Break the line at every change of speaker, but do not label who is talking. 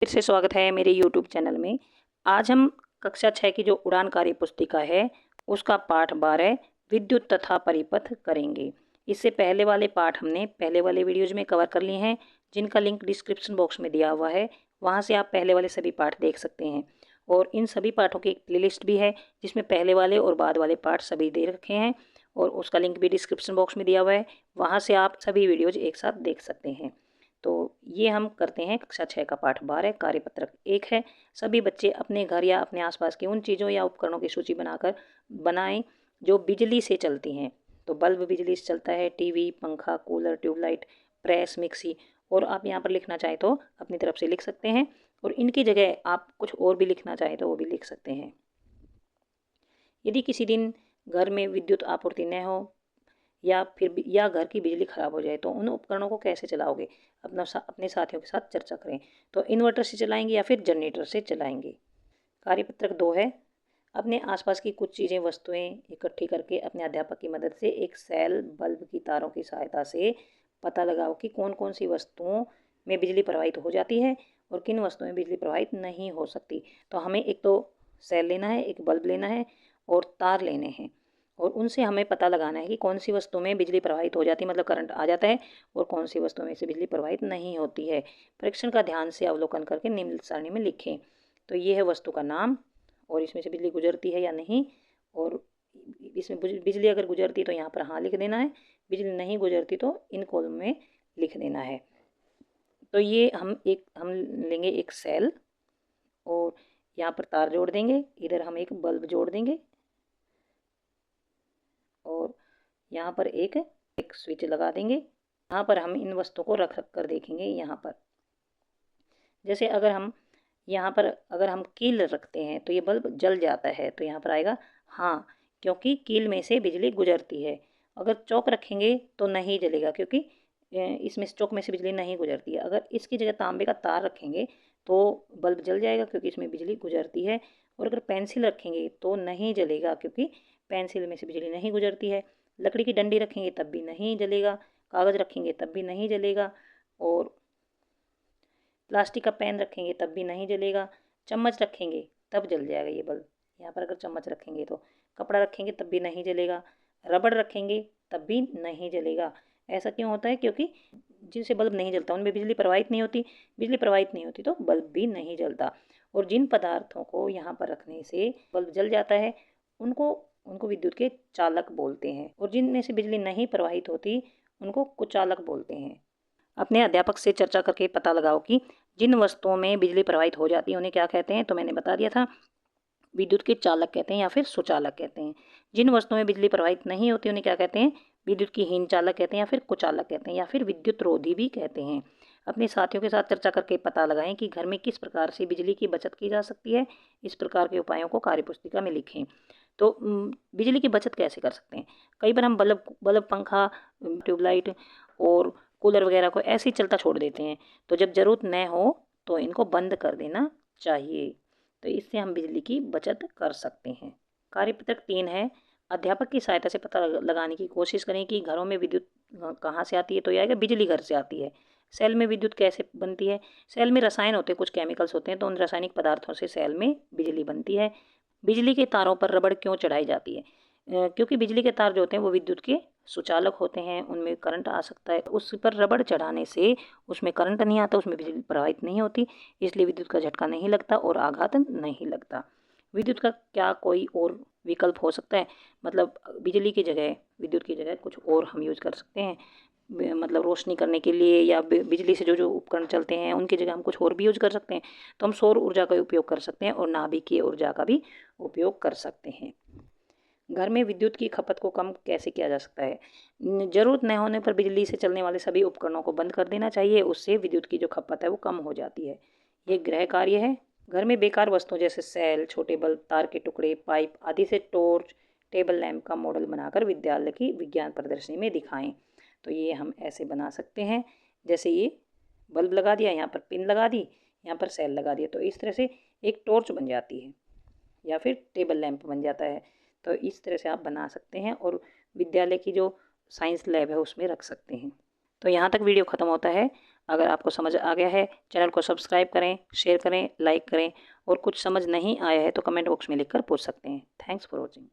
फिर से स्वागत है मेरे YouTube चैनल में। आज हम कक्षा 6 की जो उड़ान कार्य पुस्तिका है उसका पाठ 12 विद्युत तथा परिपथ करेंगे। इससे पहले वाले पाठ हमने पहले वाले वीडियोज में कवर कर लिए हैं, जिनका लिंक डिस्क्रिप्शन बॉक्स में दिया हुआ है। वहां से आप पहले वाले सभी पाठ देख सकते हैं और इन सभी पाठों की एक प्लेलिस्ट भी है जिसमें पहले वाले और बाद वाले पाठ सभी दे रखे हैं और उसका लिंक भी डिस्क्रिप्शन बॉक्स में दिया हुआ है। वहाँ से आप सभी वीडियोज एक साथ देख सकते हैं। तो ये हम करते हैं कक्षा 6 का पाठ 12 कार्यपत्रक 1 है। सभी बच्चे अपने घर या अपने आसपास की उन चीज़ों या उपकरणों की सूची बनाकर बनाएं जो बिजली से चलती हैं। तो बल्ब बिजली से चलता है, टीवी, पंखा, कूलर, ट्यूबलाइट, प्रेस, मिक्सी। और आप यहाँ पर लिखना चाहें तो अपनी तरफ से लिख सकते हैं और इनकी जगह आप कुछ और भी लिखना चाहें तो वो भी लिख सकते हैं। यदि किसी दिन घर में विद्युत आपूर्ति न हो या घर की बिजली खराब हो जाए तो उन उपकरणों को कैसे चलाओगे, अपने साथियों के साथ चर्चा करें। तो इन्वर्टर से चलाएंगे या फिर जनरेटर से चलाएंगे। कार्यपत्रक 2 है, अपने आसपास की कुछ चीज़ें वस्तुएं इकट्ठी करके अपने अध्यापक की मदद से एक सेल बल्ब की तारों की सहायता से पता लगाओ कि कौन कौन सी वस्तुओं में बिजली प्रवाहित हो जाती है और किन वस्तुओं में बिजली प्रवाहित नहीं हो सकती। तो हमें एक तो सेल लेना है, एक बल्ब लेना है और तार लेने हैं और उनसे हमें पता लगाना है कि कौन सी वस्तु में बिजली प्रवाहित हो जाती है, मतलब करंट आ जाता है, और कौन सी वस्तु में से बिजली प्रवाहित नहीं होती है। परीक्षण का ध्यान से अवलोकन करके निम्न सारणी में लिखें। तो ये है वस्तु का नाम और इसमें से बिजली गुजरती है या नहीं, और इसमें बिजली अगर गुजरती तो यहाँ पर हाँ लिख देना है, बिजली नहीं गुजरती तो इन कॉलम में लिख देना है। तो ये हम लेंगे एक सेल और यहाँ पर तार जोड़ देंगे, इधर हम एक बल्ब जोड़ देंगे और यहाँ पर एक स्विच लगा देंगे। यहाँ पर हम इन वस्तुओं को रख कर देखेंगे। यहाँ पर जैसे अगर हम कील रखते हैं तो ये बल्ब जल जाता है, तो यहाँ पर आएगा हाँ, क्योंकि कील में से बिजली गुजरती है। अगर चौक रखेंगे तो नहीं जलेगा, क्योंकि इसमें चौक में से बिजली नहीं गुजरती है। अगर इसकी जगह तांबे का तार रखेंगे तो बल्ब जल जाएगा, क्योंकि इसमें बिजली गुजरती है। और अगर पेंसिल रखेंगे तो नहीं जलेगा, क्योंकि पेंसिल में से बिजली नहीं गुजरती है। लकड़ी की डंडी रखेंगे तब भी नहीं जलेगा, कागज़ रखेंगे तब भी नहीं जलेगा, और प्लास्टिक का पेन रखेंगे तब भी नहीं जलेगा। चम्मच रखेंगे तब जल जाएगा ये बल्ब। यहाँ पर अगर चम्मच रखेंगे तो, कपड़ा रखेंगे तब भी नहीं जलेगा, रबड़ रखेंगे तब भी नहीं जलेगा। ऐसा क्यों होता है? क्योंकि जिनसे बल्ब नहीं जलता उनमें बिजली प्रवाहित नहीं होती, बिजली प्रवाहित नहीं होती तो बल्ब भी नहीं जलता। और जिन पदार्थों को यहाँ पर रखने से बल्ब जल जाता है उनको उनको विद्युत के चालक बोलते हैं, और जिनमें से बिजली नहीं प्रवाहित होती उनको कुचालक बोलते हैं। अपने अध्यापक से चर्चा करके पता लगाओ कि जिन वस्तुओं में बिजली प्रवाहित हो जाती है उन्हें क्या कहते हैं। तो मैंने बता दिया था, विद्युत के चालक कहते हैं या फिर सुचालक कहते हैं। जिन वस्तुओं में बिजली प्रवाहित नहीं होती उन्हें क्या कहते हैं? विद्युत की हीन चालक कहते हैं या फिर कुचालक कहते हैं या फिर विद्युत रोधी भी कहते हैं। अपने साथियों के साथ चर्चा करके पता लगाएं कि घर में किस प्रकार से बिजली की बचत की जा सकती है। इस प्रकार के उपायों को कार्यपुस्तिका में लिखें। तो बिजली की बचत कैसे कर सकते हैं? कई बार हम बल्ब, पंखा, ट्यूबलाइट और कूलर वगैरह को ऐसे ही चलता छोड़ देते हैं, तो जब ज़रूरत न हो तो इनको बंद कर देना चाहिए। तो इससे हम बिजली की बचत कर सकते हैं। कार्यपत्रक 3 है, अध्यापक की सहायता से पता लगाने की कोशिश करें कि घरों में विद्युत कहाँ से आती है। तो यह आएगा बिजली घर से आती है। सेल में विद्युत कैसे बनती है? सेल में रसायन होते हैं, कुछ केमिकल्स होते हैं, तो उन रासायनिक पदार्थों से सेल में बिजली बनती है। बिजली के तारों पर रबड़ क्यों चढ़ाई जाती है? क्योंकि बिजली के तार जो होते हैं वो विद्युत के सुचालक होते हैं, उनमें करंट आ सकता है। उस पर रबड़ चढ़ाने से उसमें करंट नहीं आता, उसमें बिजली प्रवाहित नहीं होती, इसलिए विद्युत का झटका नहीं लगता और आघात नहीं लगता। विद्युत का क्या कोई और विकल्प हो सकता है? मतलब बिजली की जगह, विद्युत की जगह कुछ और हम यूज कर सकते हैं, मतलब रोशनी करने के लिए या बिजली से जो जो उपकरण चलते हैं उनकी जगह हम कुछ और भी यूज कर सकते हैं। तो हम सौर ऊर्जा का उपयोग कर सकते हैं और नाभिकीय ऊर्जा का भी उपयोग कर सकते हैं। घर में विद्युत की खपत को कम कैसे किया जा सकता है? ज़रूरत न होने पर बिजली से चलने वाले सभी उपकरणों को बंद कर देना चाहिए, उससे विद्युत की जो खपत है वो कम हो जाती है। ये गृह कार्य है। घर में बेकार वस्तुओं जैसे सेल, छोटे बल्ब, तार के टुकड़े, पाइप आदि से टॉर्च, टेबल लैंप का मॉडल बनाकर विद्यालय की विज्ञान प्रदर्शनी में दिखाएं। तो ये हम ऐसे बना सकते हैं, जैसे ये बल्ब लगा दिया, यहाँ पर पिन लगा दी, यहाँ पर सेल लगा दिया, तो इस तरह से एक टॉर्च बन जाती है या फिर टेबल लैंप बन जाता है। तो इस तरह से आप बना सकते हैं और विद्यालय की जो साइंस लैब है उसमें रख सकते हैं। तो यहाँ तक वीडियो ख़त्म होता है। अगर आपको समझ आ गया है, चैनल को सब्सक्राइब करें, शेयर करें, लाइक करें और कुछ समझ नहीं आया है तो कमेंट बॉक्स में लिखकर पूछ सकते हैं। Thanks for watching.